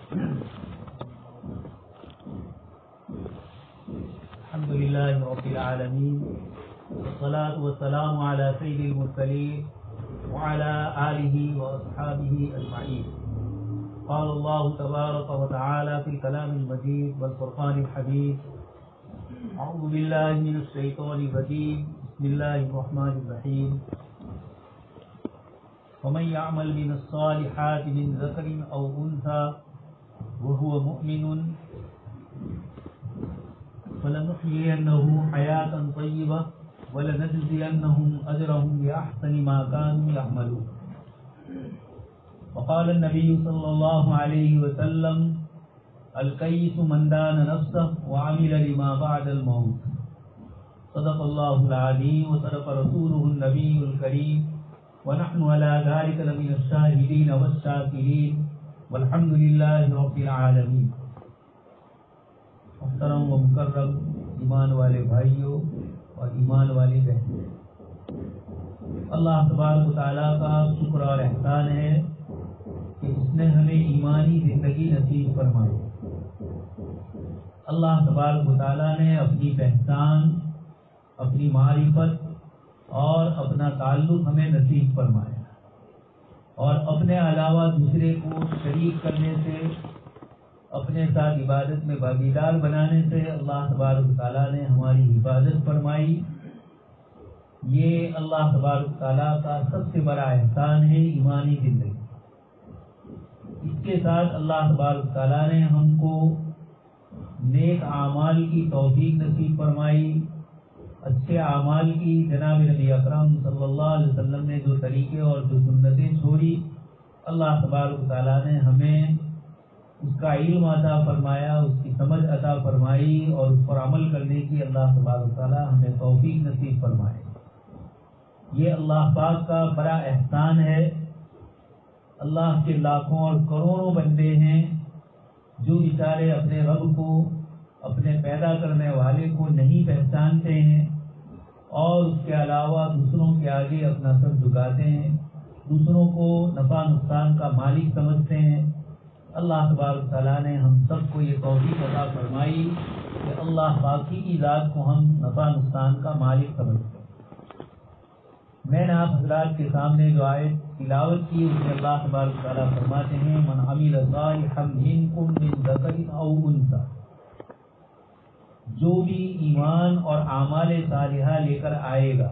الحمد لله رب العالمين والصلاة والسلام على سيد المرسلين وعلى آله وأصحابه أجمعين. قال الله تبارك وتعالى في الكلام المجيد والفرقان الحميد: أعوذ بالله من الشيطان الرجيم، بسم الله الرحمن الرحيم. ومن يعمل من الصالحات من ذكر أو أنثى وهو مؤمن فلنحيينه حياة طيبة ولنجزينهم أجرهم بأحسن ما كانوا يعملون. وقال النبي صلى الله عليه وسلم: الكيس من دان نفسه وعمل لما بعد الموت. صدق الله العظيم وصدق رسوله النبي الكريم ونحن على ذلك لمن الشاهدين والشاكرين والحمد لله رب العالمين. محترم و مکرم ایمان والے بھائیوں اور ایمان والی بہنیں، اللہ تبارک و تعالیٰ کا شکر اور احسان ہے کہ اس نے ہمیں ایمانی زندگی نصیب فرمائی. اللہ تبارک و تعالیٰ نے اپنی پہچان، اپنی معرفت اور اپنا تعلق ہمیں نصیب فرمایا، اور اپنے علاوہ دوسرے کو شریک کرنے سے، اپنے ساتھ عبادت میں بھاگیدار بنانے سے اللہ تبارک و تعالیٰ نے ہماری حفاظت فرمائی. یہ اللہ تبارک و تعالیٰ کا سب سے بڑا احسان ہے ایمانی زندگی. اس کے ساتھ اللہ تبارک و تعالیٰ نے ہم کو نیک اعمال کی توفیق نصیب فرمائی، اچھے اعمال کی. جناب نبی اکرم صلی اللہ علیہ وسلم نے جو طریقے اور جو سنتیں چھوڑی، اللہ تبارک و تعالیٰ نے ہمیں اس کا علم عطا فرمایا، اس کی سمجھ عطا فرمائی، اور اس پر عمل کرنے کی اللہ تبارک و تعالیٰ ہمیں توفیق نصیب فرمائے. یہ اللہ پاک کا بڑا احسان ہے. اللہ کے لاکھوں اور کروڑوں بندے ہیں جو بیچارے اپنے رب کو، اپنے پیدا کرنے والے کو نہیں پہچانتے ہیں، اور اس کے علاوہ دوسروں کے آگے اپنا سر جھکاتے ہیں، دوسروں کو نفع نقصان کا مالک سمجھتے ہیں. اللہ تبارک تعالیٰ نے ہم سب کو یہ توفیق عطا فرمائی کہ اللہ باقی کی ذات کو ہم نفع نقصان کا مالک سمجھتے ہیں. میں نے آپ حضرات کے سامنے جو آیت تلاوت کی، اس میں اللہ تبارک تعالیٰ فرماتے ہیں: من عمل صالحا منکم من ذکر او انثی. جو بھی ایمان اور اعمال صالحہ لے کر آئے گا،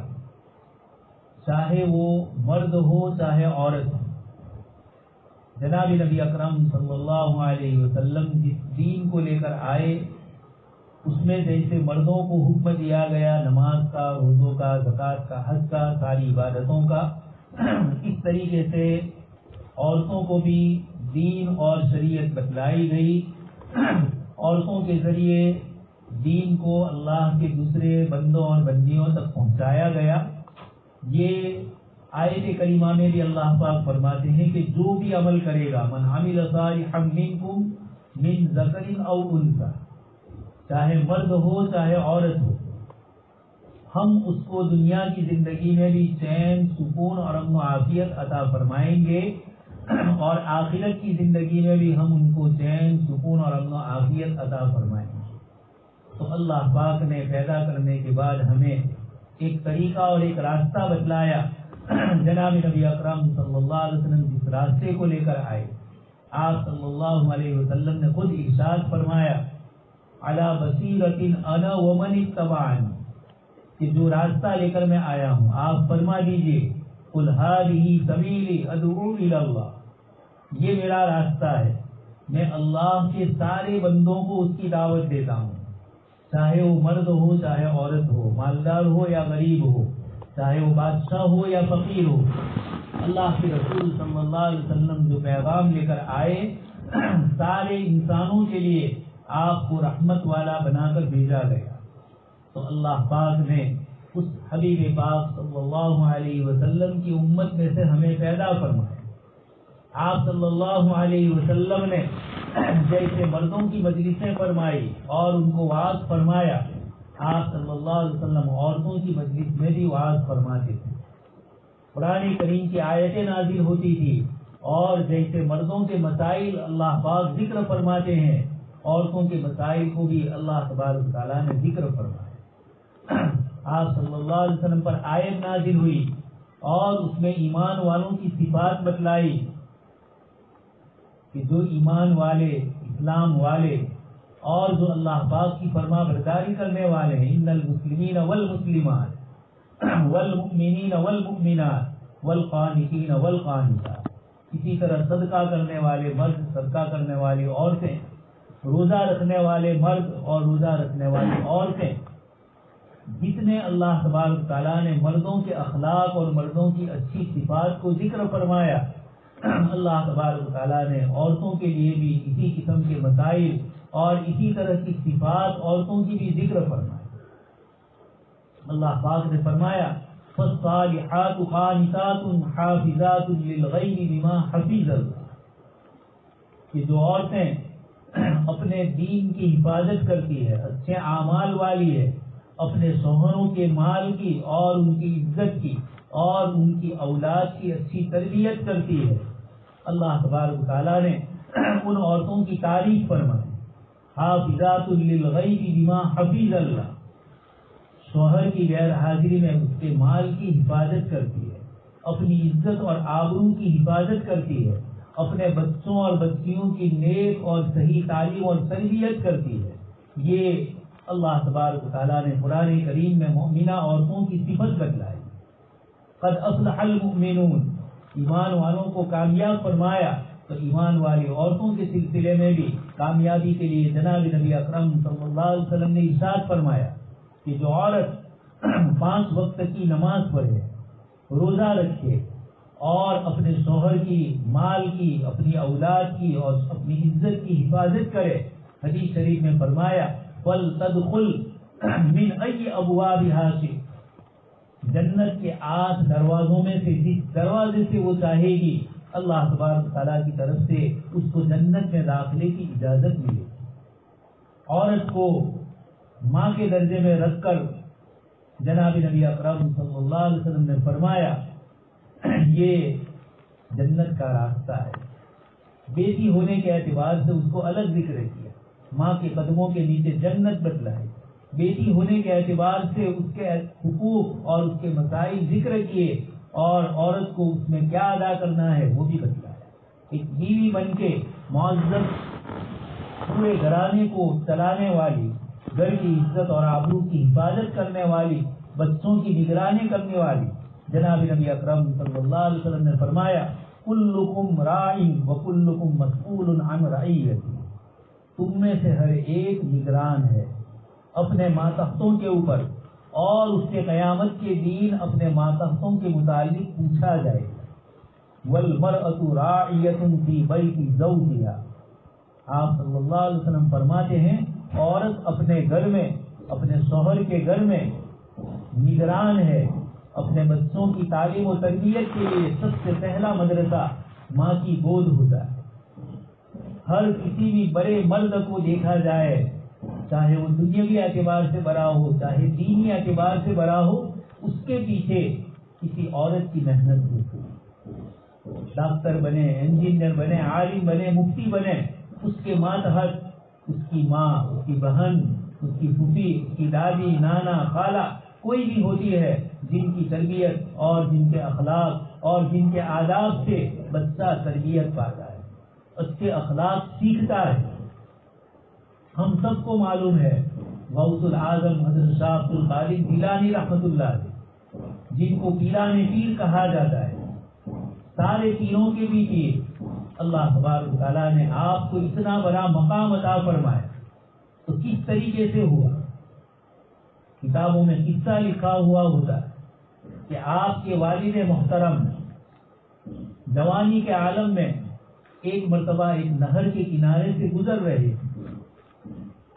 چاہے وہ مرد ہو چاہے عورت ہو. جناب نبی اکرم صلی اللہ علیہ وسلم جس دین کو لے کر آئے، اس میں جیسے مردوں کو حکم دیا گیا نماز کا، روزوں کا، زکوٰۃ کا، حج کا، ساری عبادتوں کا، اس طریقے سے عورتوں کو بھی دین اور شریعت بتلائی گئی. عورتوں کے ذریعے دین کو اللہ کے دوسرے بندوں اور بندیوں تک پہنچایا گیا. یہ آیت کریمہ میں بھی اللہ پاک فرماتے ہیں کہ جو بھی عمل کرے گا، من عمل صالحا منکم من ذکر او انثی، چاہے مرد ہو چاہے عورت ہو، ہم اس کو دنیا کی زندگی میں بھی چین، سکون اور امن و عافیت عطا فرمائیں گے، اور آخرت کی زندگی میں بھی ہم ان کو چین، سکون اور امن و عافیت عطا فرمائیں گے. تو اللہ پاک نے پیدا کرنے کے بعد ہمیں ایک طریقہ اور ایک راستہ بتلایا. جناب نبی اکرم صلی اللہ علیہ وسلم جس راستے کو لے کر آئے، آپ صلی اللہ علیہ وسلم نے خود ارشاد فرمایا: علی بصیرۃ انا ومن اتبعنی، کہ جو راستہ لے کر میں آیا ہوں، آپ فرما دیجئے قل ھذہ سبیلی ادعو الی اللہ، یہ میرا راستہ ہے، میں اللہ کے سارے بندوں کو اس کی دعوت دیتا ہوں، چاہے وہ مرد ہو چاہے عورت ہو، مالدار ہو یا غریب ہو، چاہے وہ بادشاہ ہو یا فقیر ہو. اللہ کے رسول صلی اللہ علیہ وسلم جو پیغام لے کر آئے، سارے انسانوں کے لیے آپ کو رحمت والا بنا کر بھیجا گیا. تو اللہ پاک نے اس حبیب پاک صلی اللہ علیہ وسلم کی امت میں سے ہمیں پیدا فرمایا. آپ صلی اللہ علیہ وسلم نے جیسے مردوں کی مجلسیں فرمائی اور ان کو وعظ فرمایا، آپ صلی اللہ علیہ وسلم عورتوں کی مجلس میں بھی وعظ فرماتے تھے. قرآن کریم کی آیتیں نازل ہوتی تھی، اور جیسے مردوں کے مسائل اللہ پاک ذکر فرماتے ہیں، عورتوں کے مسائل کو بھی اللہ تبارک تعالیٰ نے ذکر فرمایا۔ آپ صلی اللہ علیہ وسلم پر آیت نازل ہوئی اور اس میں ایمان والوں کی صفات بتلائی کہ جو ایمان والے، اسلام والے اور جو اللہ پاک کی فرما برداری کرنے والے ہیں، ان المسلمین والمسلمات والمؤمنین والمؤمنات والقانتین والقانتات، اسی طرح صدقہ کرنے والے مرد، صدقہ کرنے والی عورتیں، روزہ رکھنے والے مرد اور روزہ رکھنے والی عورتیں، جتنے اللہ تبارک تعالیٰ نے مردوں کے اخلاق اور مردوں کی اچھی صفات کو ذکر فرمایا، اللہ تبارک تعالیٰ نے عورتوں کے لیے بھی اسی قسم کے مسائل اور اسی طرح کی صفات عورتوں کی بھی ذکر فرمایا۔ اللہ پاک نے فرمایا فالصالحات قانتات حافظات للغیب بما حفظ اللہ، کہ جو عورتیں اپنے دین کی حفاظت کرتی ہے، اچھے اعمال والی ہے، اپنے شوہروں کے مال کی اور ان کی عزت کی اور ان کی اولاد کی اچھی تربیت کرتی ہے، اللہ تبارک تعالیٰ نے ان عورتوں کی تعریف فرمائی، حافظات للغیب بما حفظ اللہ، شوہر کی غیر حاضری میں اس کے مال کی حفاظت کرتی ہے، اپنی عزت اور آبرو کی حفاظت کرتی ہے، اپنے بچوں اور بچیوں کی نیک اور صحیح تعلیم اور تربیت کرتی ہے۔ یہ اللہ تبارک تعالیٰ نے قرآن کریم میں مومنہ عورتوں کی صفت بتلائی۔ قد افلح المؤمنون، ایمان والوں کو کامیاب فرمایا، تو ایمان والی عورتوں کے سلسلے میں بھی کامیابی کے لیے جناب نبی اکرم صلی اللہ علیہ وسلم نے ارشاد فرمایا کہ جو عورت 5 وقت کی نماز پڑھے، روزہ رکھے اور اپنے شوہر کی، مال کی، اپنی اولاد کی اور اپنی عزت کی حفاظت کرے، حدیث شریف میں فرمایا فَلْتَدْخُلْ مِنْ أَيِّ أَبْوَابِهَا شِئْتَ، جنت کے 8 دروازوں میں سے جس دروازے سے وہ چاہے گی، اللہ تبارک تعالیٰ کی طرف سے اس کو جنت میں داخلے کی اجازت ملے۔ عورت کو ماں کے درجے میں رکھ کر جناب نبی اکرم صلی اللہ علیہ وسلم نے فرمایا یہ جنت کا راستہ ہے۔ بیٹی ہونے کے اعتبار سے اس کو الگ ذکر کیا، ماں کے قدموں کے نیچے جنت بتلائی، بیٹی ہونے کے اعتبار سے اس کے حقوق اور اس کے مسائل ذکر کیے اور عورت کو اس میں کیا ادا کرنا ہے وہ بھی بتلایا۔ ایک بیوی بن کے معزز پورے گھرانے کو چلانے والی، گھر کی عزت اور آبرو کی حفاظت کرنے والی، بچوں کی نگرانی کرنے والی، جناب نبی اکرم صلی اللہ علیہ وسلم نے فرمایا کلکم راع وکلکم مسئول عن رعیتہ، تم میں سے ہر ایک نگران ہے اپنے ماتحتوں کے اوپر، اور اس کے قیامت کے دن اپنے ماتحتوں کے متعلق پوچھا جائے گا۔ والمرأة راعیۃ فی بیت زوجہا، آپ صلی اللہ علیہ وسلم فرماتے ہیں عورت اپنے گھر میں، اپنے شوہر کے گھر میں نگران ہے۔ اپنے بچوں کی تعلیم و تربیت کے لیے سب سے پہلا مدرسہ ماں کی گود ہوتا ہے۔ ہر کسی بھی بڑے مرد کو دیکھا جائے، چاہے وہ دنیاوی اعتبار سے بڑا ہو چاہے دینی اعتبار سے بڑا ہو، اس کے پیچھے کسی عورت کی محنت ہوتی۔ ڈاکٹر بنے، انجینئر بنے، عالم بنے، مفتی بنے، اس کے ماتحت اس کی ماں، اس کی بہن، اس کی پھوپھی، اس کی دادی، نانا، خالہ کوئی بھی ہوتی ہے، جن کی تربیت اور جن کے اخلاق اور جن کے آداب سے بچہ تربیت پاتا ہے، اچھے اخلاق سیکھتا ہے۔ ہم سب کو معلوم ہے غوث العظم حضرت شاہ عبد القادر جیلانی رحمۃ اللہ علیہ، جن کو پیران پیر کہا جاتا ہے، سارے پیروں کے بھی پیر، اللہ تبارک تعالیٰ نے آپ کو اتنا بڑا مقام عطا فرمایا، تو کس طریقے سے ہوا؟ کتابوں میں قصہ لکھا ہوا ہوتا ہے کہ آپ کے والد محترم جوانی کے عالم میں ایک مرتبہ ایک نہر کے کنارے سے گزر رہے تھے،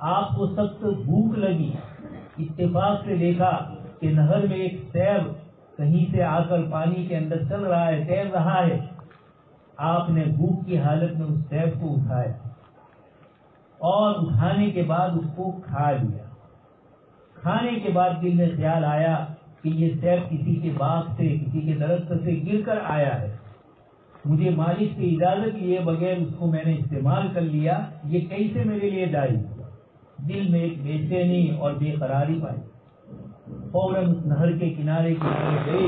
آپ کو سخت بھوک لگی، اتفاق سے دیکھا کہ نہر میں ایک سیب کہیں سے آ کر پانی کے اندر چل رہا ہے، تیر رہا ہے۔ آپ نے بھوک کی حالت میں اس سیب کو اٹھایا اور اٹھانے کے بعد اس کو کھا لیا۔ کھانے کے بعد دل میں خیال آیا کہ یہ سیب کسی کے باغ سے، کسی کے درخت سے گر کر آیا ہے، مجھے مالک سے اجازت لیے بغیر اس کو میں نے استعمال کر لیا، یہ کیسے میرے لیے جائز ہوا؟ دل میں ایک بے چینی اور بے قراری پائی۔ فوراً اس نہر کے کنارے گئے۔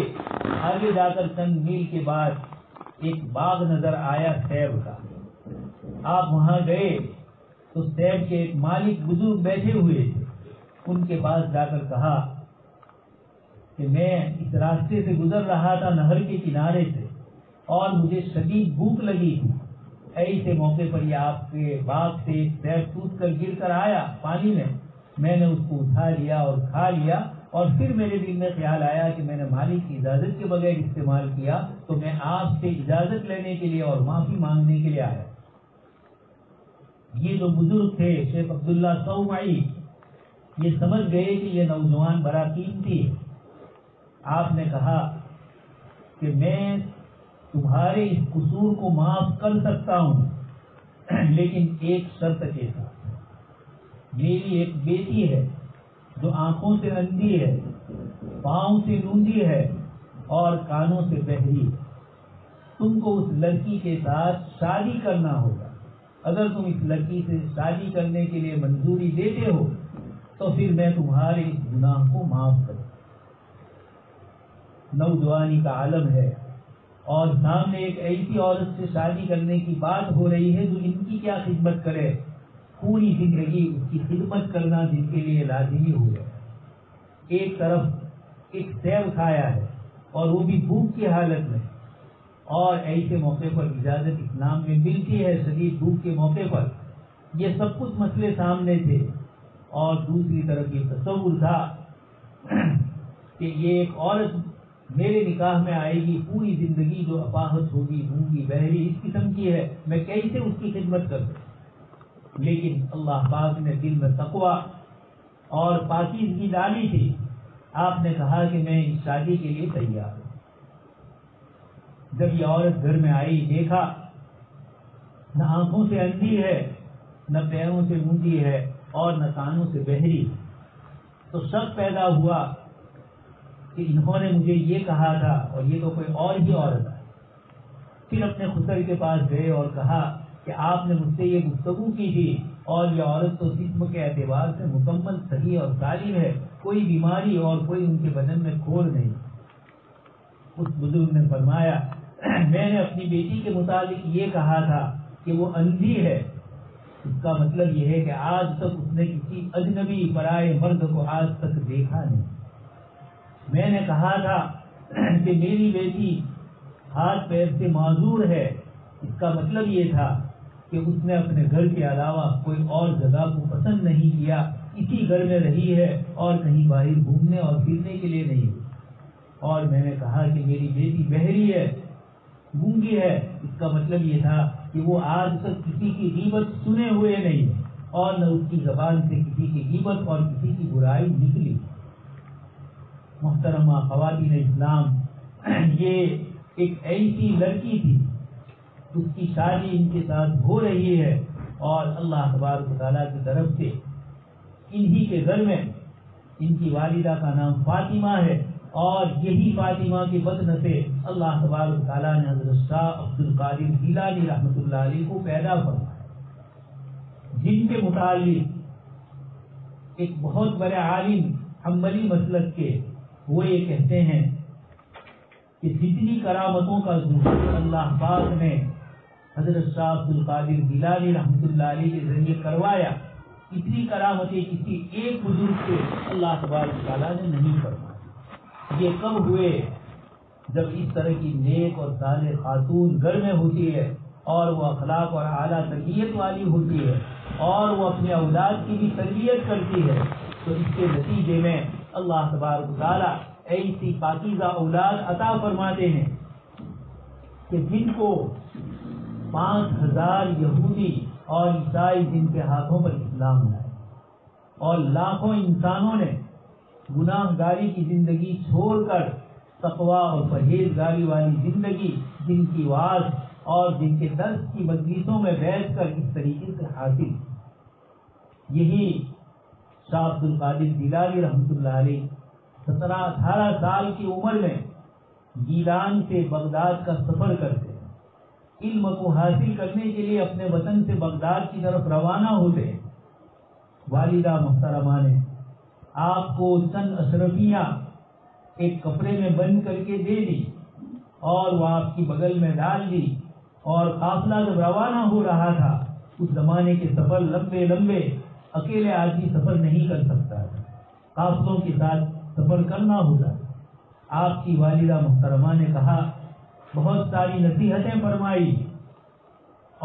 آگے جا کر چند میل کے بعد ایک باغ نظر آیا سیب کا۔ آپ وہاں گئے تو سیب کے ایک مالک بزرگ بیٹھے ہوئے تھے۔ ان کے پاس جا کر کہا کہ میں اس راستے سے گزر رہا تھا نہر کے کنارے سے، اور مجھے شدید بھوک لگی تھی۔ ایسے موقع پر یہ آپ کے باغ سے ایک سیب ٹوٹ کر گر کر آیا پانی میں نے اس کو اٹھا لیا اور کھا لیا، اور پھر میرے دل میں خیال آیا کہ میں نے مالک کی اجازت کے بغیر استعمال کیا، تو میں آپ سے اجازت لینے کے لیے اور معافی مانگنے کے لیے آیا۔ یہ جو بزرگ تھے شیخ عبداللہ صومعی، یہ سمجھ گئے کہ یہ نوجوان بڑا قیمتی ہے۔ آپ نے کہا کہ میں تمہارے اس قصور کو معاف کر سکتا ہوں، لیکن ایک شرط کے ساتھ۔ میری ایک بیٹی ہے جو آنکھوں سے اندھی ہے، پاؤں سے لونڈی ہے اور کانوں سے بہری ہے۔ تم کو اس لڑکی کے ساتھ شادی کرنا ہوگا۔ اگر تم اس لڑکی سے شادی کرنے کے لیے منظوری دیتے ہو تو پھر میں تمہارے اس گناہ کو معاف کروں۔ نوجوانی کا عالم ہے، اور سامنے ایک ایسی عورت سے شادی کرنے کی بات ہو رہی ہے جو ان کی کیا خدمت کرے، پوری زندگی اس کی خدمت کرنا جن کے لیے لازمی ہو گیا۔ ایک طرف ایک سیب کھایا ہے اور وہ بھی بھوک کی حالت میں، اور ایسے موقع پر اجازت اسلام میں ملتی ہے شدید بھوک کے موقع پر۔ یہ سب کچھ مسئلے سامنے تھے، اور دوسری طرف یہ تصور تھا کہ یہ ایک عورت میرے نکاح میں آئے گی، پوری زندگی جو اپاہج ہوگی، گونگی بہری اس قسم کی ہے، میں کیسے اس کی خدمت کروں؟ لیکن اللہ پاک نے دل میں تقویٰ اور پاکیزگی ڈالی تھی۔ آپ نے کہا کہ میں اس شادی کے لیے تیار ہوں۔ جب یہ عورت گھر میں آئی، دیکھا نہ آنکھوں سے اندھی ہے، نہ پیروں سے گونگی ہے، اور نہ کانوں سے بہری، تو شک پیدا ہوا کہ انہوں نے مجھے یہ کہا تھا اور یہ تو کوئی اور ہی عورت ہے۔ پھر اپنے خسر کے پاس گئے اور کہا کہ آپ نے مجھ سے یہ گفتگو کی تھی، اور یہ عورت تو جسم کے اعتبار سے مکمل صحیح اور سالم ہے، کوئی بیماری اور کوئی ان کے بدن میں کھول نہیں۔ اس بزرگ نے فرمایا میں نے اپنی بیٹی کے متعلق یہ کہا تھا کہ وہ اندھی ہے، اس کا مطلب یہ ہے کہ آج تک اس نے کسی اجنبی پرائے مرد کو آج تک دیکھا نہیں۔ میں نے کہا تھا کہ میری بیٹی ہاتھ پیر سے معذور ہے، اس کا مطلب یہ تھا کہ اس نے اپنے گھر کے علاوہ کوئی اور جگہ کو پسند نہیں کیا، اسی گھر میں رہی ہے اور کہیں باہر گھومنے اور پھرنے کے لیے نہیں۔ اور میں نے کہا کہ میری بیٹی بہری ہے، گونگی ہے، اس کا مطلب یہ تھا کہ وہ آج تک کسی کی غیبت سنے ہوئے نہیں، اور نہ اس کی زبان سے کسی کی غیبت اور کسی کی برائی نکلی۔ محترمہ خواتین اسلام، یہ ایک ایسی لڑکی تھی، اس کی شادی ان کے ساتھ ہو رہی ہے، اور اللہ تبارک و تعالیٰ کی طرف سے انہی کے گھر میں ان کی والدہ کا نام فاطمہ ہے، اور یہی فاطمہ کے بدن سے اللہ تبارک و تعالیٰ نے حضرت شاہ عبد القادر جیلانی رحمۃ اللہ علیہ کو پیدا فرمایا، جن کے متعلق ایک بہت بڑے عالم حنبلی مسلک کے وہ یہ کہتے ہیں کہ جتنی کرامتوں کا ظہور اللہ پاک نے حضرت شاہ عبد القادر جیلانی رحمۃ اللہ علیہ کے ذریعے کروایا، اتنی کرامتیں کسی ایک بزرگ سے اللہ تبارک تعالیٰ نے نہیں فرمائی۔ یہ کب ہوئے؟ جب اس طرح کی نیک اور صالح خاتون گھر میں ہوتی ہے، اور وہ اخلاق اور اعلیٰ تربیت والی ہوتی ہے، اور وہ اپنے اولاد کی بھی تربیت کرتی ہے، تو اس کے نتیجے میں اللہ تبارک تعالیٰ ایسی پاکیزہ اولاد عطا فرماتے ہیں کہ جن کو 5000 یہودی اور عیسائی جن کے ہاتھوں پر اسلام لائے، اور لاکھوں انسانوں نے گناہ گاری کی زندگی چھوڑ کر تقویٰ اور پرہیزگاری والی زندگی جن کی واز اور جن کے درس کی مجلسوں میں بیٹھ کر اس طریقے سے حاصل۔ یہی شاہ عبد القادر جیلانی رحمۃ اللہ علیہ 17-18 سال کی عمر میں گیلان سے بغداد کا سفر کرتے ہیں، علم کو حاصل کرنے کے لیے اپنے وطن سے بغداد کی طرف روانہ ہوتے، والدہ محترمہ نے آپ کو چند اشرفیاں ایک کپڑے میں بند کر کے دے دی اور وہ آپ کی بغل میں ڈال دی، اور قافلہ جب روانہ ہو رہا تھا، اس زمانے کے سفر لمبے لمبے اکیلے آدمی سفر نہیں کر سکتا، قافلوں کے ساتھ سفر کرنا ہوتا۔ آپ کی والدہ محترمہ نے کہا، بہت ساری نصیحتیں فرمائی،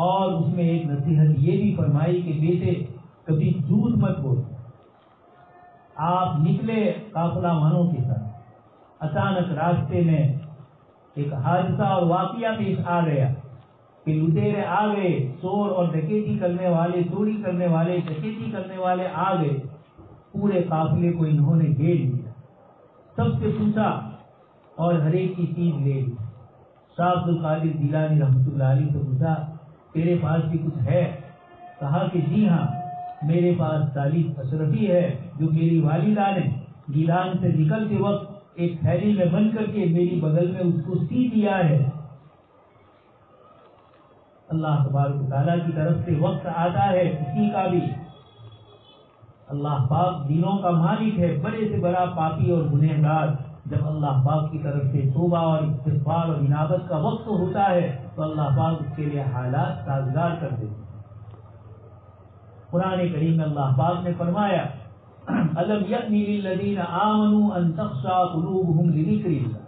اور اس میں ایک نصیحت یہ بھی فرمائی کہ بیٹے کبھی جھوٹ مت بول۔ آپ نکلے قافلہ والوں کے ساتھ، اچانک راستے میں ایک حادثہ اور واقعہ پیش آ گیا کہ لٹیرے آ گئے، چور اور ڈکیتی کرنے والے، چوری کرنے والے، ڈکیتی کرنے والے آ گئے، پورے قافلے کو انہوں نے گھیر لیا، سب سے پوچھا اور ہر ایک کی چیز لے لی۔ شاہ عبد القادر جیلانی رحمۃ اللہ علیہ سے پوچھا، تیرے پاس بھی کچھ ہے؟ کہا کہ جی ہاں، میرے پاس 40 اشرفی ہے جو میری والدہ نے گیلان سے نکلتے وقت ایک تھیلی میں بند کر کے میری بغل میں اس کو سی دیا ہے۔ اللہ تبارک و تعالیٰ کی طرف سے وقت آتا ہے کسی کا بھی، اللہ پاک دینوں کا مالک ہے، بڑے سے بڑا پاپی اور گنہگار جب اللہ پاک کی طرف سے توبہ اور استغفار اور انابت کا وقت ہوتا ہے تو اللہ پاک اس کے لیے حالات سازگار کر دیتے ہیں۔ قرآن کریم میں اللہ پاک نے فرمایا، أَلَمْ يَأْنِ لِلَّذِينَ آمَنُوا أَن تَخْشَعَ قُلُوبُهُمْ لِذِكْرِ اللَّهِ۔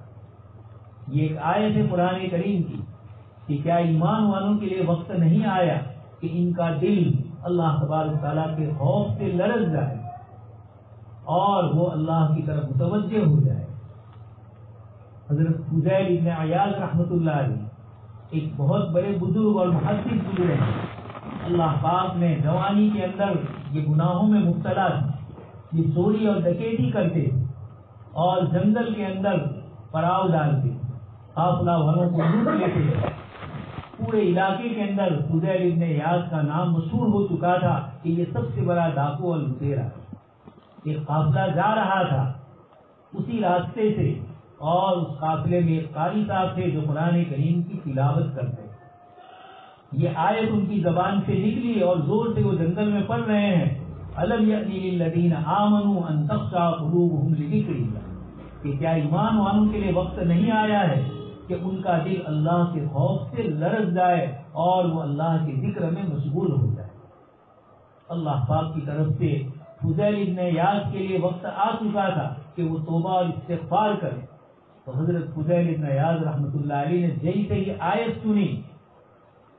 یہ ایک آیت ہے قرآن کریم کی کہ کیا ایمان والوں کے لیے وقت نہیں آیا کہ ان کا دل اللہ تبارک تعالیٰ کے خوف سے لرز جائے اور وہ اللہ کی طرف متوجہ ہو جائے۔ حضرت فضیل ابن عیاض رحمۃ اللہ علیہ ایک بہت بڑے بزرگ اور محدث گزرے ہیں، اللہ پاک نے جوانی کے اندر یہ گناہوں میں مبتلا تھے، یہ چوری اور ڈکیتی کرتے اور جنگل کے اندر پڑاؤ ڈالتے، قافلہ والوں کو لوٹ لیتے۔ پورے علاقے کے اندر فضیل ابن عیاض کا نام مشہور ہو چکا تھا کہ یہ سب سے بڑا ڈاکو اور لٹیرا ہے۔ ایک قافلہ جا رہا تھا اسی راستے سے، اور اس قافلے میں ایک قاری صاحب تھے جو قرآن کریم کی تلاوت کرتے، یہ آیت ان کی زبان سے نکلی اور زور سے وہ جنگل میں پڑھ رہے ہیں، أَلَمْ يَأْنِ لِلَّذِينَ آمَنُوا أَن تَخْشَعَ قُلُوبُهُمْ لِذِكْرِ اللَّهِ، کہ کیا ایمان والوں کے لیے وقت نہیں آیا ہے کہ ان کا دل اللہ کے خوف سے لرز جائے اور وہ اللہ کے ذکر میں مشغول ہو جائے۔ اللہ پاک کی طرف سے فضیل ابن عیاض کے لیے وقت آ چکا تھا کہ وہ توبہ اور استغفار کرے، تو حضرت فضیل ابن عیاض رحمۃ اللہ علیہ نے جیسے یہ آیت سنی،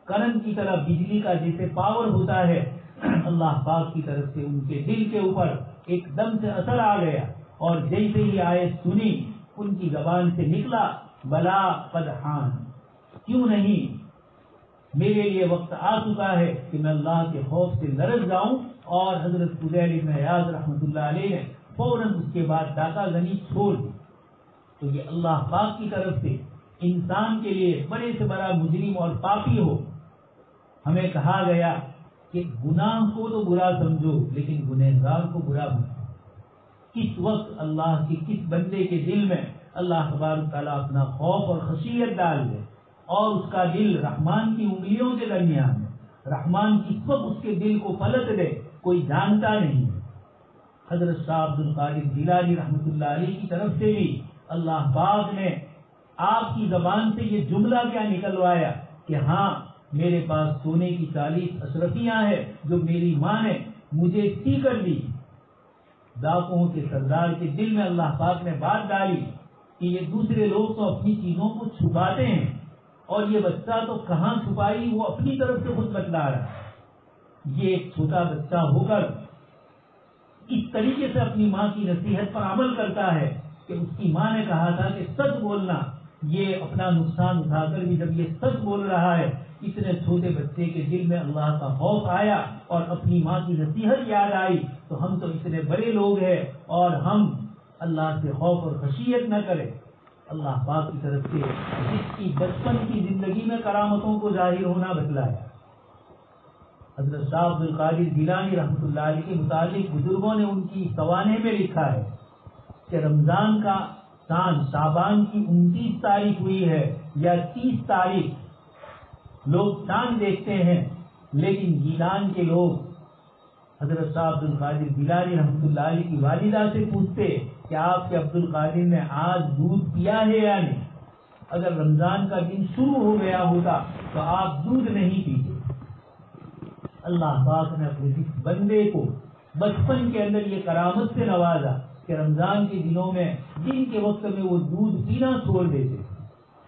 کرنٹ کی طرح بجلی کا جیسے پاور ہوتا ہے، اللہ پاک کی طرف سے ان کے دل کے اوپر ایک دم سے اثر آ گیا، اور جیسے ہی آیت سنی ان کی زبان سے نکلا، بلا قد حان، کیوں نہیں، میرے لیے وقت آ چکا ہے کہ میں اللہ کے خوف سے لرز جاؤں۔ اور حضرت فضیل ابن عیاض رحمۃ اللہ علیہ نے فوراً اس کے بعد ڈاکہ زنی چھوڑ دی۔ تو یہ اللہ پاک کی طرف سے انسان کے لیے بڑے سے بڑا مجرم اور پاپی ہو، ہمیں کہا گیا کہ گناہ کو تو برا سمجھو لیکن گنہگار کو برا مت۔ کس وقت اللہ کی کس بندے کے دل میں اللہ تبارک تعالیٰ اپنا خوف اور خشیت ڈال دے اور اس کا دل رحمان کی انگلیوں کے درمیان ہے، رحمان کس وقت اس کے دل کو پلٹ دے کوئی جانتا نہیں۔ حضرت شاہ عبد القادر جیلانی رحمۃ اللہ علیہ کی طرف سے بھی اللہ پاک نے آپ کی زبان سے یہ جملہ کیا نکلوایا کہ ہاں میرے پاس سونے کی 40 اشرفیاں ہیں جو میری ماں نے مجھے سی کر دی۔ ڈاکوؤں کے سردار کے دل میں اللہ پاک نے بات ڈالی کہ یہ دوسرے لوگ تو اپنی چیزوں کو چھپاتے ہیں اور یہ بچہ تو کہاں چھپائی وہ اپنی طرف سے خود بتلا رہا ہے۔ یہ ایک چھوٹا بچہ ہو کر اس طریقے سے اپنی ماں کی نصیحت پر عمل کرتا ہے کہ اس کی ماں نے کہا تھا کہ سچ بولنا، یہ اپنا نقصان اٹھا کر بھی جب یہ سچ بول رہا ہے، اتنے چھوٹے بچے کے دل میں اللہ کا خوف آیا اور اپنی ماں کی نصیحت یاد آئی، تو ہم تو اتنے بڑے لوگ ہیں اور ہم اللہ سے خوف اور خشیت نہ کریں۔ اللہ پاک کی طرف سے جس کی بچپن کی زندگی میں کرامتوں کو ظاہر ہونا بتلایا۔ حضرت شاہ عبد القادر جیلانی رحمۃ اللہ علیہ کے متعلق بزرگوں نے ان کی سوانح میں لکھا ہے کہ رمضان کا چاند شعبان کی 29 تاریخ ہوئی ہے یا 30 تاریخ، لوگ چاند دیکھتے ہیں، لیکن گیلان کے لوگ حضرت شاہ عبد القادر جیلانی رحمۃ اللہ علیہ کی والدہ سے پوچھتے کہ آپ کے عبد القادر نے آج دودھ پیا ہے یا نہیں؟ اگر رمضان کا دن شروع ہو گیا ہوتا تو آپ دودھ نہیں پیتے۔ اللہ پاک نے اپنے جس بندے کو بچپن کے اندر یہ کرامت سے نوازا کہ رمضان کے دنوں میں دن کے وقت میں وہ دودھ پینا چھوڑ دیتے۔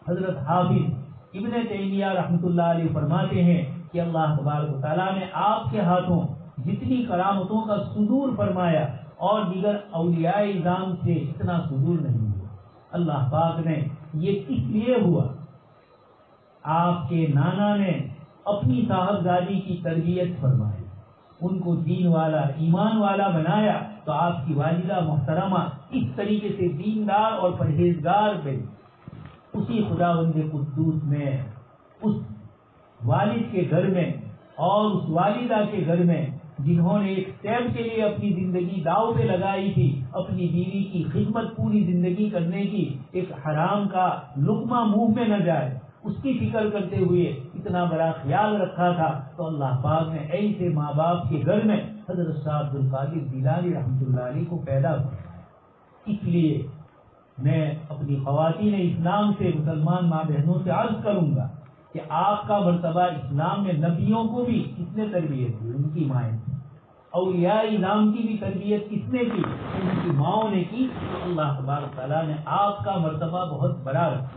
حضرت حافظ ابن تیمیہ رحمۃ اللہ علیہ فرماتے ہیں کہ اللہ تبارک و تعالیٰ نے آپ کے ہاتھوں جتنی کرامتوں کا صدور فرمایا اور دیگر اولیاء اعظام سے اتنا صدور نہیں ہوا۔ اللہ پاک نے یہ کس لیے ہوا؟ آپ کے نانا نے اپنی صاحبزادی کی تربیت فرمائی، ان کو دین والا ایمان والا بنایا، تو آپ کی والدہ محترمہ اس طریقے سے دیندار اور پرہیزگار بنی۔ اسی خداوند قدوس نے اس والد کے گھر میں اور اس والدہ کے گھر میں جنہوں نے ایک ٹائم کے لیے اپنی زندگی داؤ پہ لگائی تھی، اپنی بیوی کی خدمت پوری زندگی کرنے کی، ایک حرام کا لقمہ منہ میں نہ جائے اس کی فکر کرتے ہوئے اتنا بڑا خیال رکھا تھا، تو اللہ پاک نے ایسے ماں باپ کے گھر میں حضرت شاہ عبد القادر جیلانی رحمۃ اللہ علیہ کو پیدا کیا۔ اس لیے میں اپنی خواتین اسلام سے، مسلمان ماں بہنوں سے عرض کروں گا کہ آپ کا مرتبہ اسلام میں نبیوں کو بھی کس نے تربیت دی؟ ان کی مائیں۔ اولیاء اعظام کی بھی تربیت کس نے کی؟ ان کی ماؤں نے کی۔ اللہ تبارک تعالیٰ نے آپ کا مرتبہ بہت بڑا رکھا۔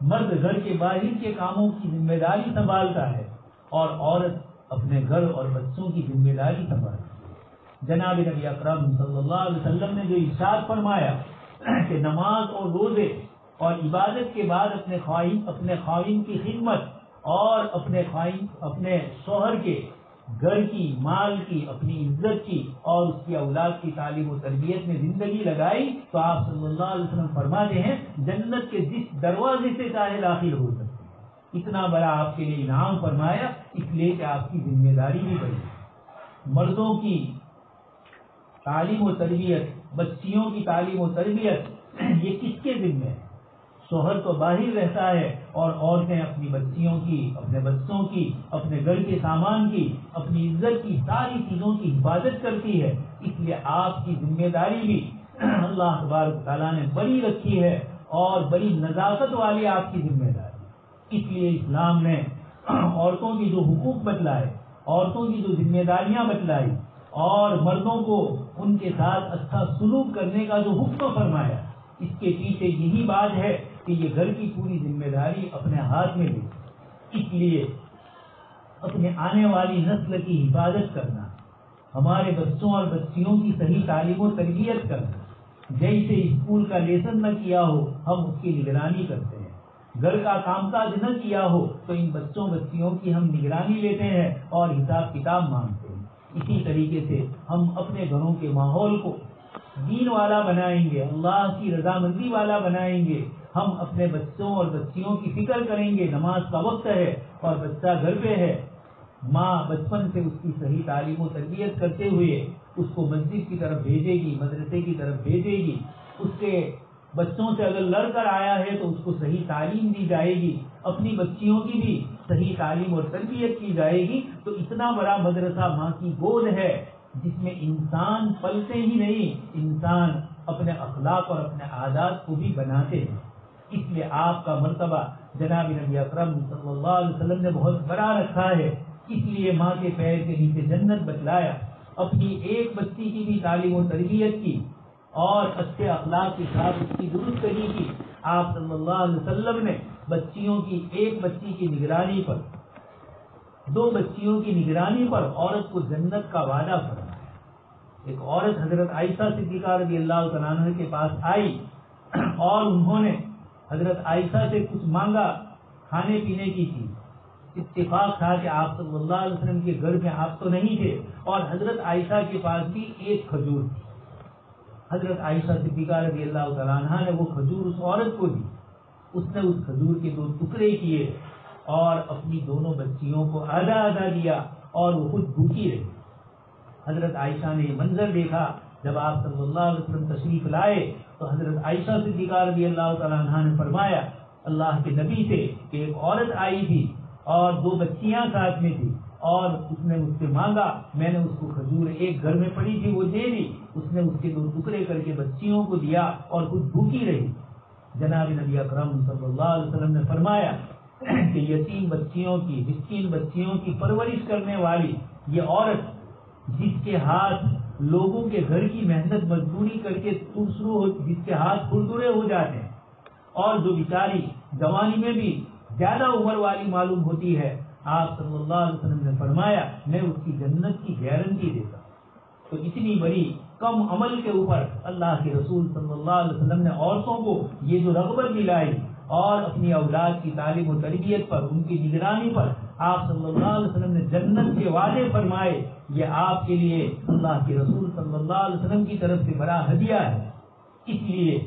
مرد گھر کے باہر کے کاموں کی ذمہ داری سنبھالتا ہے اور عورت اپنے گھر اور بچوں کی ذمہ داری سنبھالتی ہے۔ جناب نبی اکرم صلی اللہ علیہ وسلم نے جو ارشاد فرمایا کہ نماز اور روزے اور عبادت کے بعد اپنے خاوند کی خدمت اور اپنے شوہر کے گھر کی، مال کی، اپنی عزت کی اور اس کی اولاد کی تعلیم و تربیت میں زندگی لگائی، تو آپ صلی اللہ علیہ وسلم فرماتے ہیں جنت کے جس دروازے سے چاہے داخل ہو سکتے ہیں۔ اتنا بڑا آپ کے لیے انعام فرمایا، اس لیے کہ آپ کی ذمہ داری بھی بڑی۔ مردوں کی تعلیم و تربیت، بچیوں کی تعلیم و تربیت یہ کس کے ذمہ ہے؟ شوہر تو باہر رہتا ہے اور عورتیں اپنی بچیوں کی، اپنے بچوں کی، اپنے گھر کے سامان کی، اپنی عزت کی، ساری چیزوں کی حفاظت کرتی ہے۔ اس لیے آپ کی ذمہ داری بھی اللہ تبارک تعالیٰ نے بڑی رکھی ہے اور بڑی نزاکت والی آپ کی ذمہ داری۔ اس لیے اسلام نے عورتوں کی جو حقوق بتلائے، عورتوں کی جو ذمہ داریاں بتلائی اور مردوں کو ان کے ساتھ اچھا سلوک کرنے کا جو حکم فرمایا، اس کے پیچھے یہی بات ہے کہ یہ گھر کی پوری ذمہ داری اپنے ہاتھ میں لے۔ اس لیے اپنے آنے والی نسل کی حفاظت کرنا، ہمارے بچوں اور بچیوں کی صحیح تعلیم و تربیت کرنا، جیسے اسکول کا لیسن نہ کیا ہو ہم اس کی نگرانی کرتے ہیں، گھر کا کام کاج نہ کیا ہو تو ان بچوں بچیوں کی ہم نگرانی لیتے ہیں اور حساب کتاب مانگتے ہیں۔ اسی طریقے سے ہم اپنے گھروں کے ماحول کو دین والا بنائیں گے، اللہ کی رضامندی والا بنائیں گے۔ ہم اپنے بچوں اور بچیوں کی فکر کریں گے، نماز کا وقت ہے اور بچہ گھر پہ ہے، ماں بچپن سے اس کی صحیح تعلیم و تربیت کرتے ہوئے اس کو مسجد کی طرف بھیجے گی، مدرسے کی طرف بھیجے گی۔ اس کے بچوں سے اگر لڑ کر آیا ہے تو اس کو صحیح تعلیم دی جائے گی، اپنی بچیوں کی بھی صحیح تعلیم اور تربیت کی جائے گی۔ تو اتنا بڑا مدرسہ ماں کی گود ہے جس میں انسان پلتے ہی نہیں، انسان اپنے اخلاق اور اپنے عادات کو بھی بناتے ہیں۔ اس لیے آپ کا مرتبہ جناب نبی اکرم صلی اللہ علیہ وسلم نے بہت بڑا رکھا ہے۔ اس لیے ماں کے پیر کے نیچے جنت بتلایا، اپنی ایک بچی کی بھی تعلیم و تربیت کی اور اچھے اخلاق کے ساتھ اس کی درست کری کی۔ آپ صلی اللہ علیہ وسلم نے بچیوں کی، ایک بچی کی نگرانی پر، 2 بچیوں کی نگرانی پر عورت کو جنت کا وعدہ فرمایا۔ ایک عورت حضرت عائشہ صدیقہ رضی اللہ تعالیٰ عنہ کے پاس آئی اور انہوں نے حضرت عائشہ سے کچھ مانگا کھانے پینے کی چیز۔ اتفاق تھا کہ آپ صلی اللہ علیہ وسلم کے گھر میں آپ تو نہیں تھے اور حضرت عائشہ کے پاس بھی ایک کھجور تھی۔ حضرت عائشہ صدیقہ رضی اللہ تعالیٰ عنہ نے وہ کھجور اس عورت کو دی۔ اس نے اس کھجور کے 2 ٹکڑے کیے اور اپنی دونوں بچیوں کو آدھا آدھا دیا اور وہ خود بھوکی رہی۔ حضرت عائشہ نے یہ منظر دیکھا۔ جب آپ صلی اللہ علیہ وسلم تشریف لائے تو حضرت عائشہ صدیقہ رضی اللہ تعالیٰ عنہ نے فرمایا اللہ کے نبی سے کہ ایک عورت آئی تھی اور 2 بچیاں ساتھ میں تھی، اور اس نے مجھ سے مانگا، میں نے اس کو کھجور ایک گھر میں پڑی تھی وہ دے دی، اس نے اس کے 2 ٹکڑے کر کے بچیوں کو دیا اور خود بھوکی رہی۔ جناب نبی اکرم صلی اللہ علیہ وسلم نے فرمایا کہ یتیم بچیوں کی، مسکین بچیوں کی پرورش کرنے والی یہ عورت، جس کے ہاتھ لوگوں کے گھر کی محنت مزدوری کر کے جس کے ہاتھ کھردرے ہو جاتے ہیں، اور جو بیچاری جوانی میں بھی زیادہ عمر والی معلوم ہوتی ہے، آپ صلی اللہ علیہ وسلم نے فرمایا میں اس کی جنت کی گارنٹی دیتا ہوں۔ تو اتنی بڑی کم عمل کے اوپر اللہ کے رسول صلی اللہ علیہ وسلم نے عورتوں کو یہ جو رغبت دلائی، اور اپنی اولاد کی تعلیم و تربیت پر، ان کی نگرانی پر آپ صلی اللہ علیہ وسلم نے جنت کے وعدے فرمائے، یہ آپ کے لیے اللہ کے رسول صلی اللہ علیہ وسلم کی طرف سے بڑا ہدیہ ہے۔ اس لیے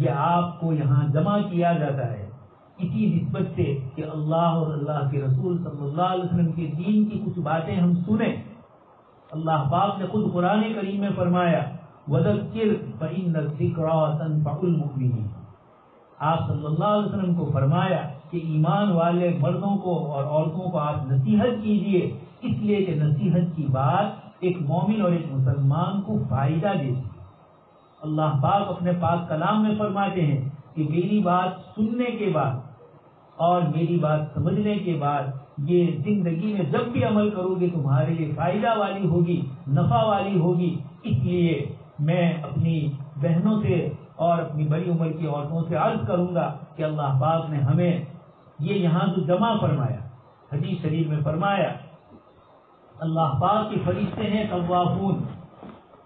یہ آپ کو یہاں جمع کیا جاتا ہے اسی نسبت سے کہ اللہ اور اللہ کے رسول صلی اللہ علیہ وسلم کے دین کی کچھ باتیں ہم سنیں۔ اللہ پاک نے خود قرآن کریم میں فرمایا وَذَكِّرْ فَإِنَّ الذِّكْرَىٰ تَنفَعُ الْمُؤْمِنِينَ۔ آپ صلی اللہ علیہ وسلم کو فرمایا کہ ایمان والے مردوں کو اور عورتوں کو آپ نصیحت کیجئے، اس لیے کہ نصیحت کی بات ایک مومن اور ایک مسلمان کو فائدہ دیتی ہے۔ اللہ پاک اپنے پاک کلام میں فرماتے ہیں کہ میری بات سننے کے بعد اور میری بات سمجھنے کے بعد یہ زندگی میں جب بھی عمل کرو گے تمہارے لیے فائدہ والی ہوگی، نفع والی ہوگی۔ اس لیے میں اپنی بہنوں سے اور اپنی بڑی عمر کی عورتوں سے عرض کروں گا کہ اللہ پاک نے ہمیں یہ یہاں جو جمع فرمایا، حدیث شریف میں فرمایا اللہ پاک کے فرشتے ہیں طوافون،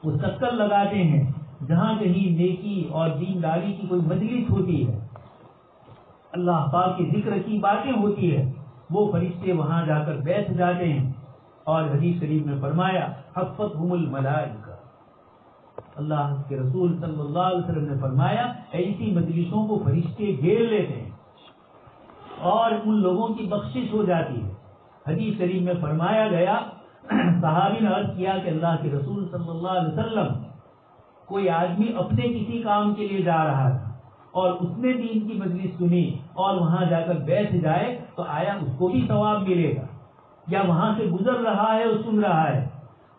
وہ چکر لگاتے ہیں جہاں کہیں نیکی اور دینداری کی کوئی مجلس ہوتی ہے، اللہ پاک کے ذکر کی باتیں ہوتی ہے، وہ فرشتے وہاں جا کر بیٹھ جاتے ہیں۔ اور حدیث شریف میں فرمایا حفتہم الملائکہ، اللہ کے رسول صلی اللہ علیہ وسلم نے فرمایا ایسی مجلسوں کو فرشتے گھیر لیتے ہیں اور ان لوگوں کی بخشش ہو جاتی ہے۔ حدیث شریف میں فرمایا گیا، صحابی نے عرض کیا کہ اللہ کے رسول صلی اللہ علیہ وسلم، کوئی آدمی اپنے کسی کام کے لیے جا رہا تھا اور اس نے دین کی مجلس سنی اور وہاں جا کر بیٹھ جائے تو آیا اس کو بھی ثواب ملے گا، یا وہاں سے گزر رہا ہے اور سن رہا ہے؟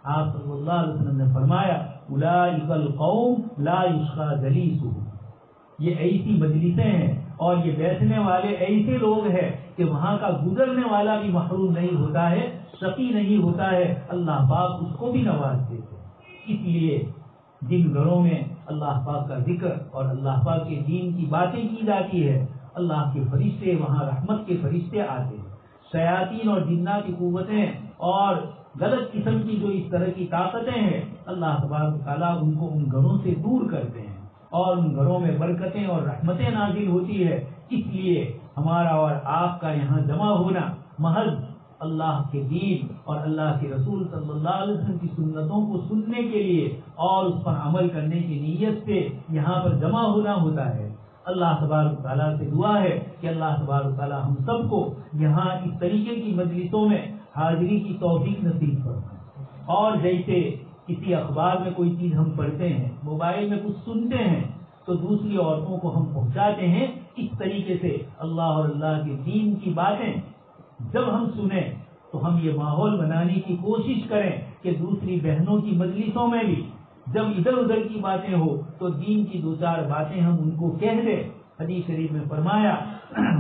آپ صلی اللہ علیہ وسلم نے فرمایا اولئک القوم لا یشقی جلیسہم، یہ ایسی مجلسیں ہیں اور یہ بیٹھنے والے ایسے لوگ ہیں کہ وہاں کا گزرنے والا بھی محروم نہیں ہوتا ہے، شقی نہیں ہوتا ہے، اللہ پاک اس کو بھی نواز دیتے ہیں۔ اس لیے جن گھروں میں اللہ پاک کا ذکر اور اللہ پاک کے دین کی باتیں کی جاتی ہے، اللہ کے فرشتے وہاں رحمت کے فرشتے آتے ہیں، شیاطین اور جنات کی قوتیں اور غلط قسم کی جو اس طرح کی طاقتیں ہیں، اللہ تبارک و تعالیٰ ان کو ان گھروں سے دور کرتے ہیں اور ان گھروں میں برکتیں اور رحمتیں نازل ہوتی ہے۔ اس لیے ہمارا اور آپ کا یہاں جمع ہونا محض اللہ کے دین اور اللہ کے رسول صلی اللہ علیہ وسلم کی سنتوں کو سننے کے لیے اور اس پر عمل کرنے کی نیت سے یہاں پر جمع ہونا ہوتا ہے۔ اللہ تبارک و تعالیٰ سے دعا ہے کہ اللہ تبارک و تعالیٰ ہم سب کو یہاں اس طریقے کی مجلسوں میں حاضری کی توفیق نصیب فرمائے۔ اور جیسے کسی اخبار میں کوئی چیز ہم پڑھتے ہیں، موبائل میں کچھ سنتے ہیں تو دوسری عورتوں کو ہم پہنچاتے ہیں، اس طریقے سے اللہ اور اللہ کے دین کی باتیں جب ہم سنیں تو ہم یہ ماحول بنانے کی کوشش کریں کہ دوسری بہنوں کی مجلسوں میں بھی جب ادھر ادھر کی باتیں ہو تو دین کی 2-4 باتیں ہم ان کو کہہ دیں۔ حدیث شریف میں فرمایا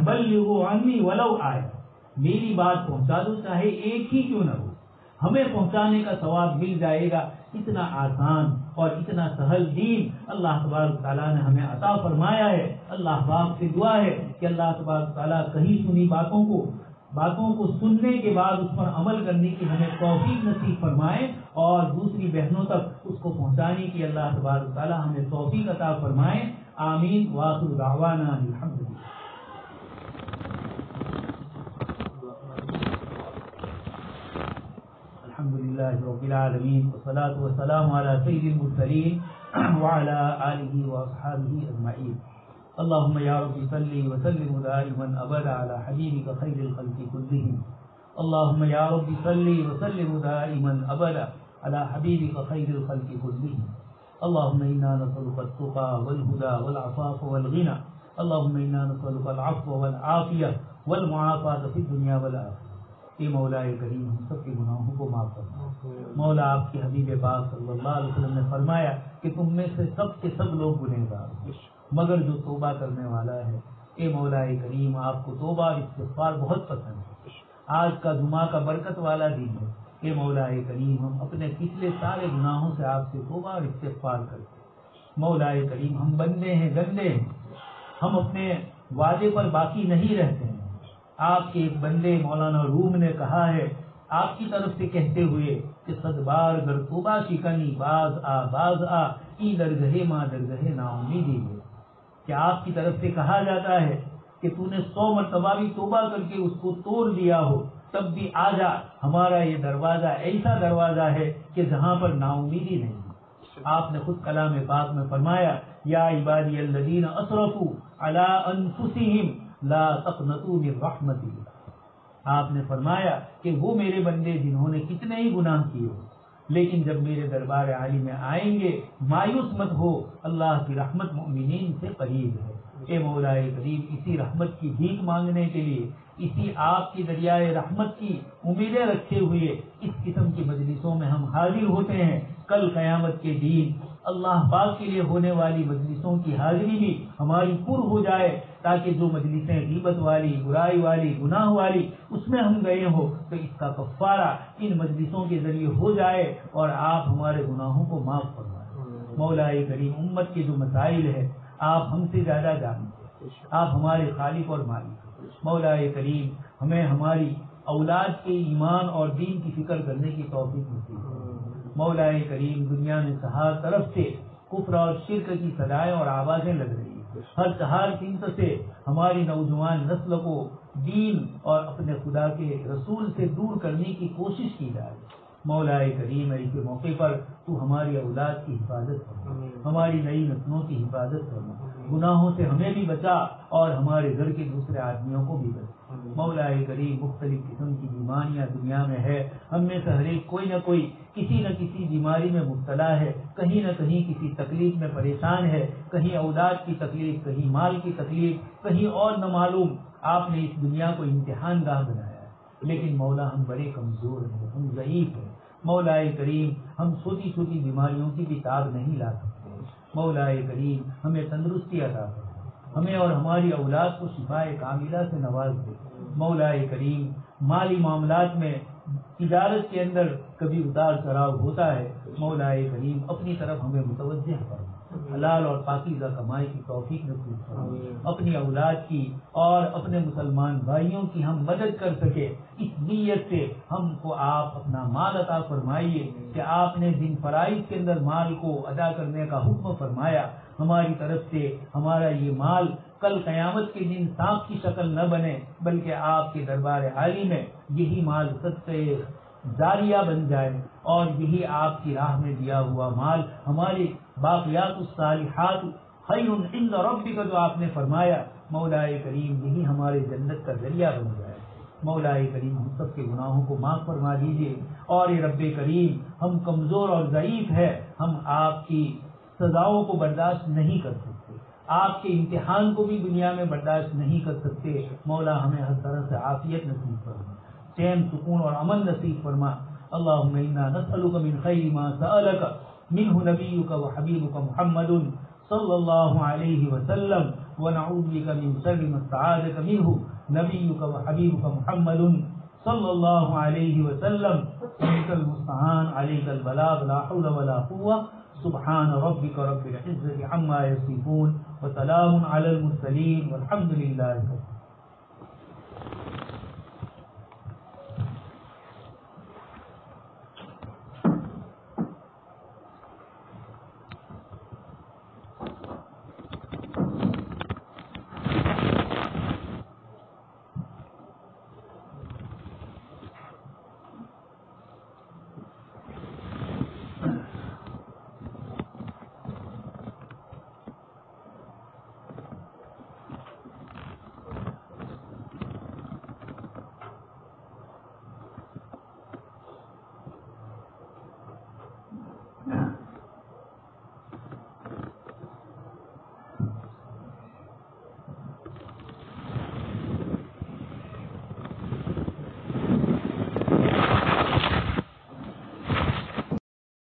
بلغوا عنی ولو آیہ، میری بات پہنچا دو چاہے ایک ہی کیوں نہ ہو، ہمیں پہنچانے کا ثواب مل جائے گا۔ اتنا آسان اور اتنا سہل دین اللہ تبارک تعالیٰ نے ہمیں عطا فرمایا ہے۔ اللہ پاک سے دعا ہے کہ اللہ تبارک تعالیٰ کہیں سنی باتوں کو سننے کے بعد اس پر عمل کرنے کی ہمیں توفیق نصیب فرمائے اور دوسری بہنوں تک اس کو پہنچانے کی اللہ تبارک تعالیٰ ہمیں توفیق عطا فرمائے۔ آمین۔ وآخر دعوانا الحمدللہ۔ الحمدللہ رب العالمین والصلاة والسلام علی سید المرسلین وعلی آلہ واصحابہ اجمعین۔ اللهم يا رب صل وسلم دائما ابدا على حبيبك خير الخلق كلهم۔ اللهم يا رب صل وسلم دائما ابدا على حبيبك خير الخلق كلهم۔ اللهم انا نسألك التقى والهدى والعفاف والغنى، اللهم انا نسألك العفو والعافية والمعافات فی الدنیا والآخرہ۔ اے مولا کریم ہم سب کے گناہوں کو معاف فرما۔ مولا آپ کے حبیب پاک صلی اللہ علیہ وسلم نے فرمایا کہ تم میں سے سب کے سب لوگ گنہگار مگر جو توبہ کرنے والا ہے۔ اے مولا کریم آپ کو توبہ اور استغفار بہت پسند ہے۔ آج کا جمعہ کا برکت والا دن ہے۔ اے مولا کریم ہم اپنے پچھلے سارے گناہوں سے آپ سے توبہ اور استغفار کرتے ہیں۔ مولا کریم ہم بندے ہیں، گندے ہیں، ہم اپنے وعدے پر باقی نہیں رہتے ہیں۔ آپ کے ایک بندے مولانا روم نے کہا ہے آپ کی طرف سے کہتے ہوئے کہ صد بار گر توبہ شکنی باز آ ای درگہے ماں درگہے نا امیدی ہے، کہ آپ کی طرف سے کہا جاتا ہے کہ تو نے 100 مرتبہ بھی توبہ کر کے اس کو توڑ دیا ہو تب بھی آ جا، ہمارا یہ دروازہ ایسا دروازہ ہے کہ جہاں پر نا امیدی نہیں۔ آپ نے خود کلام پاک میں فرمایا یا عبادی الذین اسرفوا علی انفسہم لا تقنطوا من رحمت اللہ۔ آپ نے فرمایا کہ وہ میرے بندے جنہوں نے کتنے ہی گناہ کیے ہو لیکن جب میرے دربار عالی میں آئیں گے مایوس مت ہو، اللہ کی رحمت مؤمنین سے قریب ہے۔ اے مولا کریم اسی رحمت کی بھیک مانگنے کے لیے، اسی آپ کی دریائے رحمت کی امیدیں رکھے ہوئے اس قسم کی مجلسوں میں ہم حاضر ہوتے ہیں۔ کل قیامت کے دن اللہ پاک کے لیے ہونے والی مجلسوں کی حاضری بھی ہماری پر ہو جائے، تاکہ جو مجلسیں غیبت والی، برائی والی، گناہ والی اس میں ہم گئے ہو تو اس کا کفارہ ان مجلسوں کے ذریعے ہو جائے اور آپ ہمارے گناہوں کو معاف فرمائیں۔ مولا کریم امت کے جو مسائل ہے آپ ہم سے زیادہ جانتے ہیں، آپ ہمارے خالق اور مالک۔ مولا کریم ہمیں ہماری اولاد کے ایمان اور دین کی فکر کرنے کی توفیق نصیب فرمائے۔ مولا کریم دنیا میں ہر طرف سے کفر اور شرک کی صدائیں اور آوازیں لگ رہی ہیں، ہر چہار سمت سے ہماری نوجوان نسل کو دین اور اپنے خدا کے رسول سے دور کرنے کی کوشش کی جا رہی ہے۔ مولا کریم ایسے موقع پر تو ہماری اولاد کی حفاظت فرما، ہماری نئی نسلوں کی حفاظت فرما، گناہوں سے ہمیں بھی بچا اور ہمارے گھر کے دوسرے آدمیوں کو بھی بچا۔ مولا کریم مختلف قسم کی بیماریاں دنیا میں ہے، ہم میں سے ہر ایک کوئی نہ کوئی کسی نہ کسی بیماری میں مبتلا ہے، کہیں نہ کہیں کسی تکلیف میں پریشان ہے، کہیں اولاد کی تکلیف، کہیں مال کی تکلیف، کہیں اور نہ معلوم۔ آپ نے اس دنیا کو امتحان گاہ بنایا ہے لیکن مولا ہم بڑے کمزور ہیں، ہم ضعیف ہیں۔ مولا کریم ہم چھوٹی چھوٹی بیماریوں کی بھی تاب نہیں لا سکتے۔ مولا کریم ہمیں تندرستی عطا کرے، ہمیں اور ہماری اولاد کو شفائے کاملہ سے نواز دے۔ مولا کریم مالی معاملات میں تجارت کے اندر کبھی اتار چڑھاؤ ہوتا ہے، مولا کریم اپنی طرف ہمیں متوجہ فرما، حلال اور پاکیزہ کمائی کی توفیق نصیب فرما، اپنی اولاد کی اور اپنے مسلمان بھائیوں کی ہم مدد کر سکے اس نیت سے ہم کو آپ اپنا مال عطا فرمائیے کہ آپ نے جن فرائض کے اندر مال کو ادا کرنے کا حکم فرمایا ہماری طرف سے ہمارا یہ مال کل قیامت کے دن سانپ کی شکل نہ بنے بلکہ آپ کے دربار عالی میں یہی مال صدقے جاریہ بن جائے اور یہی آپ کی راہ میں دیا ہوا مال ہماری باقیات الصالحات خیر عند ربک جو آپ نے فرمایا مولا کریم یہی ہمارے جنت کا ذریعہ بن جائے۔ مولا کریم ہم سب کے گناہوں کو معاف فرما دیجیے اور یہ رب کریم ہم کمزور اور ضعیف ہے، ہم آپ کی سزاؤں کو برداشت نہیں کر سکتے، آپ کے امتحان کو بھی دنیا میں برداشت نہیں کر سکتے۔ مولا ہمیں ہر طرح سے عافیت نصیب فرما، چین سکون اور امن نصیب فرما۔ اللهم انا نسألك من خير ما سألك منه نبيك وحبيبك محمد صلى الله عليه وسلم ونعوذ بك من شر ما استعاذك منه نبيك وحبيبك محمد صلى الله عليه وسلم انت المستعان عليك البلاغ لا حول ولا قوة سبحان ربك رب العزة عما يصفون وسلام على المرسلين والحمد لله رب العالمين۔